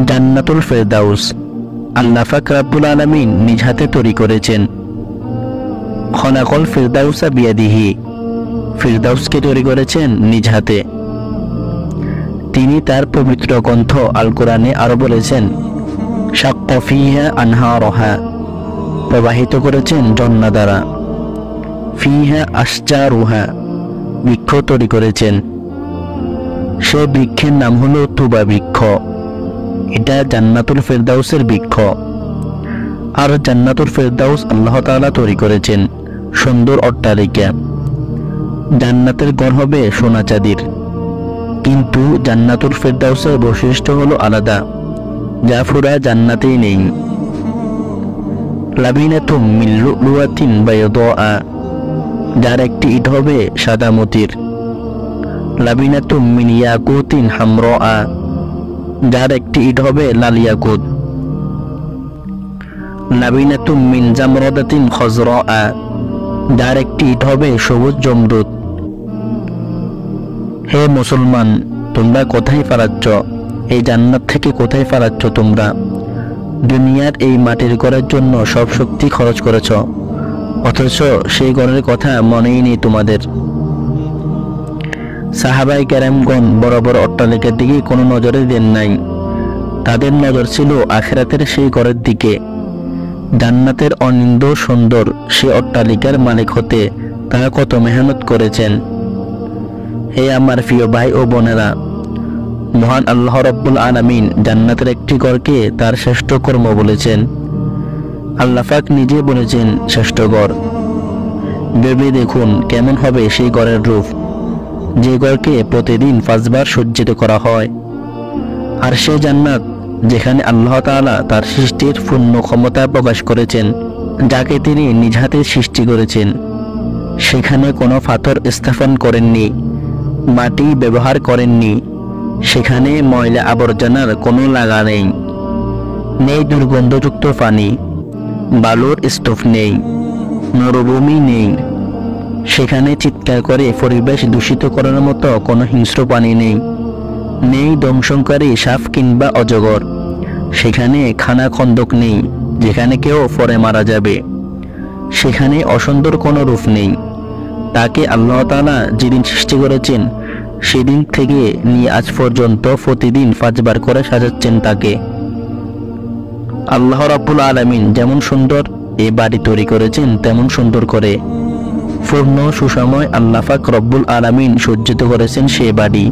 জান্নাতুল ফেরদাউস আল্লাহ পাক রব্বুল আলামিন নিজ হাতে তৈরি করেছেন। খনাকল ফিরদাউসা বিয়াদিহি, ফিরদাউসকে তৈরি করেছেন নিজ হাতে। তিনি তার পবিত্র গ্রন্থ আল কোরআনে আরো বলেছেন, শাক্কা ফিহা আনহারহা, প্রবাহিত করেছেন ঝর্ণা দ্বারা। ফিহা আশজারুহা, বৃক্ষ তৈরি করেছেন। সে বৃক্ষের নাম হলো তুবা বৃক্ষ। এটা জান্নাতুল ফেরদাউসের বৃক্ষ। আর জান্নাতুল ফেরদাউস আল্লাহ তাআলা তৈরি করেছেন সুন্দর অট্টালিকা। জান্নাতের ঘর হবে সোনা চাঁদির, কিন্তু জান্নাতুল ফেরদাউসের বৈশিষ্ট্য হলো আলাদা, যা পুরা জান্নাতেই নেই। লাবিনাতুম মিন লুলুয়াতিন বায়দা, যার একটি ইট হবে সাদা মতির। লাবিনাতুম মিন ইয়াকুতিন হামরা, যার একটি ইট হবে লাল ইয়াকুত। লাবিনাতুম মিন জামরাদাতিন খজরা, যার একটি ইট হবে সবুজ জমরুদ। হে মুসলমান, তোমরা কোথায় পালাচ্ছ? এই জান্নাত থেকে কোথায় পালাচ্ছ তোমরা? দুনিয়ার এই মাটির ঘরের জন্য সব শক্তি খরচ করেছ, অথচ সেই ঘরের কথা মনেই নেই তোমাদের। সাহাবায়ে কেরামগণ বড় বড় অট্টালিকার দিকে কোনো নজরে দেন নাই। তাদের নজর ছিল আখিরাতের সেই ঘরের দিকে। জান্নাতের অনিন্দ সুন্দর সে অট্টালিকার মালিক হতে তারা কত মেহনত করেছেন। হে আমার প্রিয় ভাই ও বোনেরা, মহান আল্লাহ রাব্বুল আলামিন জান্নাতের একটি ঘরকে তার শ্রেষ্ঠ কর্ম বলেছেন। আল্লাহ পাক নিজে বলেছেন শ্রেষ্ঠ ঘর। ভেবে দেখুন কেমন হবে সেই ঘরের রূপ, যে ঘরকে প্রতিদিন 5 বার সজ্জিত করা হয়। আর সে জান্নাত যেখানে আল্লাহ তাআলা তার সৃষ্টির পূর্ণ ক্ষমতা প্রকাশ করেছেন, যাকে তিনি নিজ হাতে সৃষ্টি করেছেন। সেখানে কোনো পাথর স্থাপন করেননি, মাটি ব্যবহার করেননি। সেখানে ময়লা আবর্জনার কোনো লাগা নেই, নেই দুর্গন্ধযুক্ত পানি, বালুর স্তূপ নেই, মরুভূমি নেই। সেখানে চিৎকার করে পরিবেশ দূষিত করার মতো কোনো হিংস্র প্রাণী নেই, নেই দংশনকারী সাপ কিংবা অজগর। সেখানে খানা খন্দক নেই, যেখানে কেউ পরে মারা যাবে। সেখানে অসুন্দর কোনো রূপ নেই। তাকে আল্লাহ তাআলা যেদিন সৃষ্টি করেছেন, সেদিন থেকে নিয়ে আজ পর্যন্ত প্রতিদিন 5 বার করে সাজাচ্ছেন তাকে। আল্লাহ রাব্বুল আলামিন যেমন সুন্দর এই বাড়ি তৈরি করেছেন, তেমন সুন্দর করে পূর্ণ সুসময় আল্লাহ পাক রব্বুল আলামিন সজ্জিত করেছেন সে বাড়ি।